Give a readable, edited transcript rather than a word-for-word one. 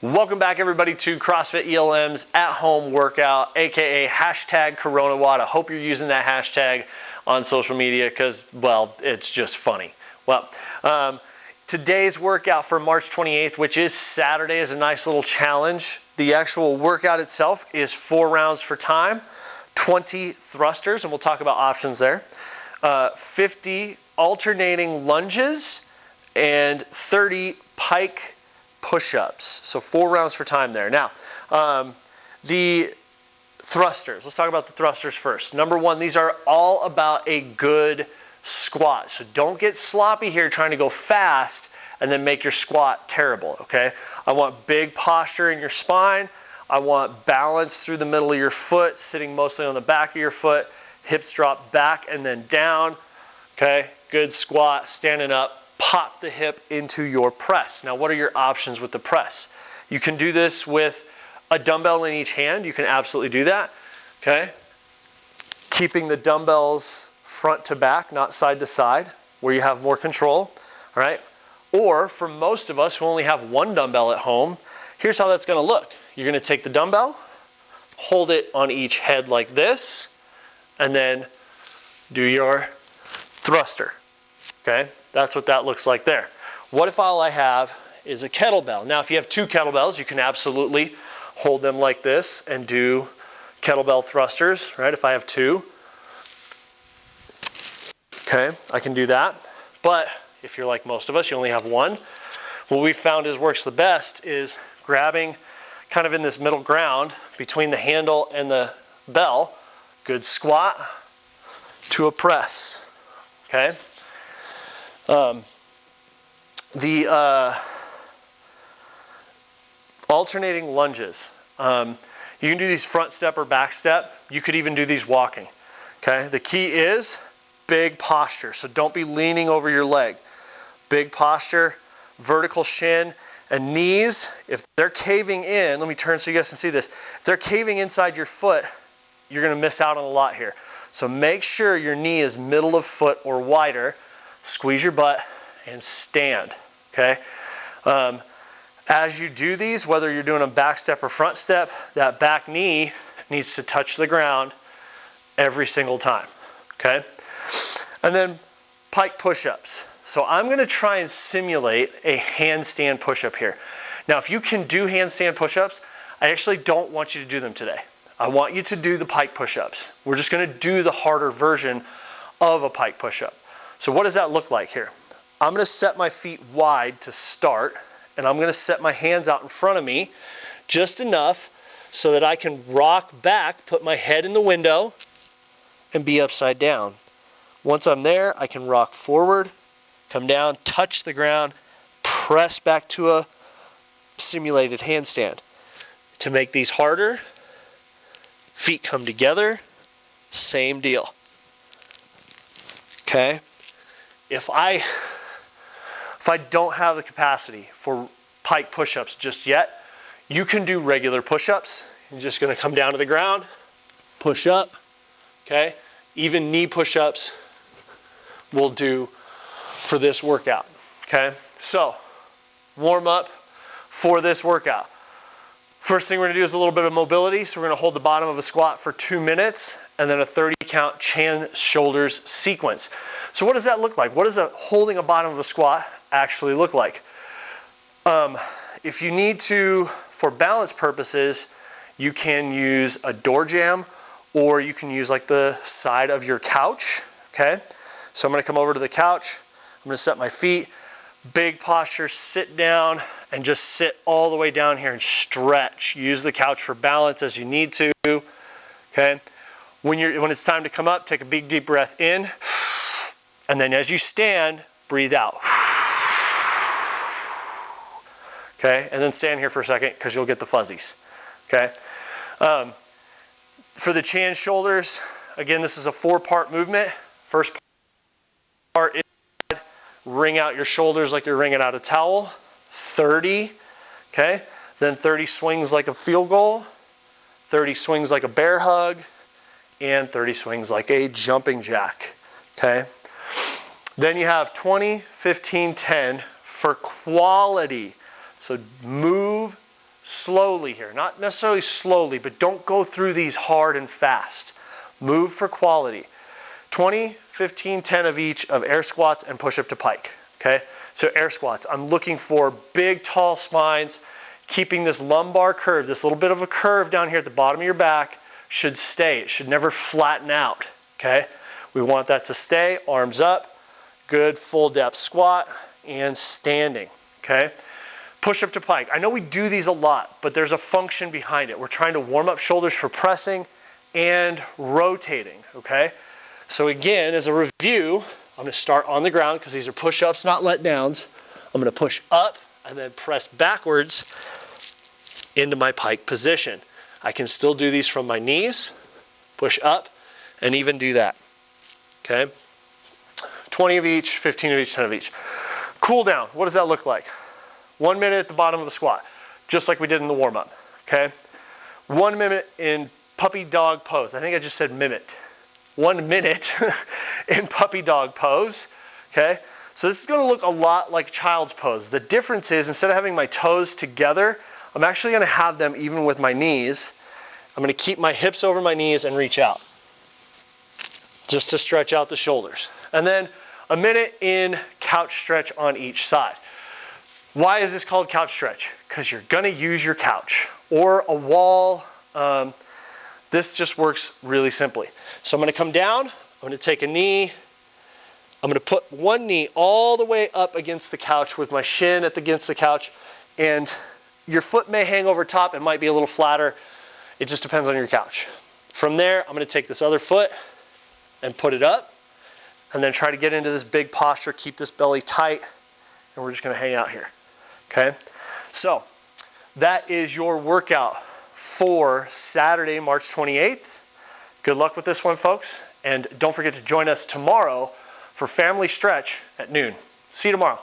Welcome back everybody to CrossFit ELM's at home workout, aka hashtag CoronaWatt. I hope you're using that hashtag on social media because, well, it's just funny. Well, today's workout for March 28th, which is Saturday, is a nice little challenge. The actual workout itself is 4 rounds for time, 20 thrusters, and we'll talk about options there, 50 alternating lunges, and 30 pike push-ups. So 4 rounds for time there. Now, the thrusters. Let's talk about the thrusters first. Number 1, these are all about a good squat. So don't get sloppy here trying to go fast and then make your squat terrible, okay? I want big posture in your spine. I want balance through the middle of your foot, sitting mostly on the back of your foot. Hips drop back and then down, okay? Good squat, standing up. Pop the hip into your press. Now, what are your options with the press? You can do this with a dumbbell in each hand. You can absolutely do that, okay? Keeping the dumbbells front to back, not side to side, where you have more control, all right? Or for most of us who only have 1 dumbbell at home, here's how that's gonna look. You're gonna take the dumbbell, hold it on each head like this, and then do your thruster, okay? That's what that looks like there. What if all I have is a kettlebell? Now, if you have 2 kettlebells, you can absolutely hold them like this and do kettlebell thrusters, right? If I have 2, okay, I can do that. But if you're like most of us, you only have 1, what we found is works the best is grabbing kind of in this middle ground between the handle and the bell, good squat to a press, okay? The alternating lunges. You can do these front step or back step. You could even do these walking. Okay. The key is big posture. So don't be leaning over your leg. Big posture, vertical shin, and knees. If they're caving in, let me turn so you guys can see this. If they're caving inside your foot, you're going to miss out on a lot here. So make sure your knee is middle of foot or wider. Squeeze your butt and stand, okay? As you do these, whether you're doing a back step or front step, that back knee needs to touch the ground every single time, okay? And then pike push-ups. So I'm gonna try and simulate a handstand push-up here. Now, if you can do handstand push-ups, I actually don't want you to do them today. I want you to do the pike push-ups. We're just gonna do the harder version of a pike push-up. So what does that look like here? I'm gonna set my feet wide to start, and I'm gonna set my hands out in front of me just enough so that I can rock back, put my head in the window, and be upside down. Once I'm there, I can rock forward, come down, touch the ground, press back to a simulated handstand. To make these harder, feet come together, same deal. Okay? If I don't have the capacity for pike push-ups just yet, you can do regular push-ups. You're just gonna come down to the ground, push up, okay? Even knee push-ups will do for this workout, okay? So, warm up for this workout. First thing we're gonna do is a little bit of mobility. So we're gonna hold the bottom of a squat for 2 minutes and then a 30 count chin shoulders sequence. So what does that look like? What does holding a bottom of a squat actually look like? If you need to, for balance purposes, you can use a door jamb or you can use like the side of your couch, okay? So I'm gonna come over to the couch, I'm gonna set my feet, big posture, sit down, and just sit all the way down here and stretch. Use the couch for balance as you need to, okay? When it's time to come up, take a big deep breath in, and then as you stand, breathe out. Okay, and then stand here for a second because you'll get the fuzzies, okay? For the chin shoulders, again, this is a 4-part movement. First part is wring out your shoulders like you're wringing out a towel. 30, okay? Then 30 swings like a field goal, 30 swings like a bear hug, and 30 swings like a jumping jack, okay? Then you have 20, 15, 10 for quality. So move slowly here. Not necessarily slowly, but don't go through these hard and fast. Move for quality. 20, 15, 10 of each of air squats and push up to pike, okay? So air squats, I'm looking for big, tall spines, keeping this lumbar curve, this little bit of a curve down here at the bottom of your back should stay. It should never flatten out, okay? We want that to stay, arms up, good full depth squat, and standing, okay? Push up to pike. I know we do these a lot, but there's a function behind it. We're trying to warm up shoulders for pressing and rotating, okay? So again, as a review, I'm gonna start on the ground because these are push-ups, not let-downs. I'm gonna push up and then press backwards into my pike position. I can still do these from my knees, push up, and even do that, okay? 20 of each, 15 of each, 10 of each. Cool down, what does that look like? 1 minute at the bottom of the squat, just like we did in the warm-up, okay? 1 minute in puppy dog pose. I think I just said mimic. 1 minute in puppy dog pose, okay? So this is gonna look a lot like child's pose. The difference is instead of having my toes together, I'm actually gonna have them even with my knees. I'm gonna keep my hips over my knees and reach out, just to stretch out the shoulders. And then a minute in couch stretch on each side. Why is this called couch stretch? Because you're gonna use your couch or a wall. This just works really simply. So I'm gonna come down, I'm gonna take a knee, I'm gonna put one knee all the way up against the couch with my shin against the couch, and your foot may hang over top, it might be a little flatter, it just depends on your couch. From there, I'm gonna take this other foot and put it up, and then try to get into this big posture, keep this belly tight, and we're just gonna hang out here, okay? So, that is your workout for Saturday, March 28th. Good luck with this one, folks. And don't forget to join us tomorrow for Family Stretch at noon. See you tomorrow.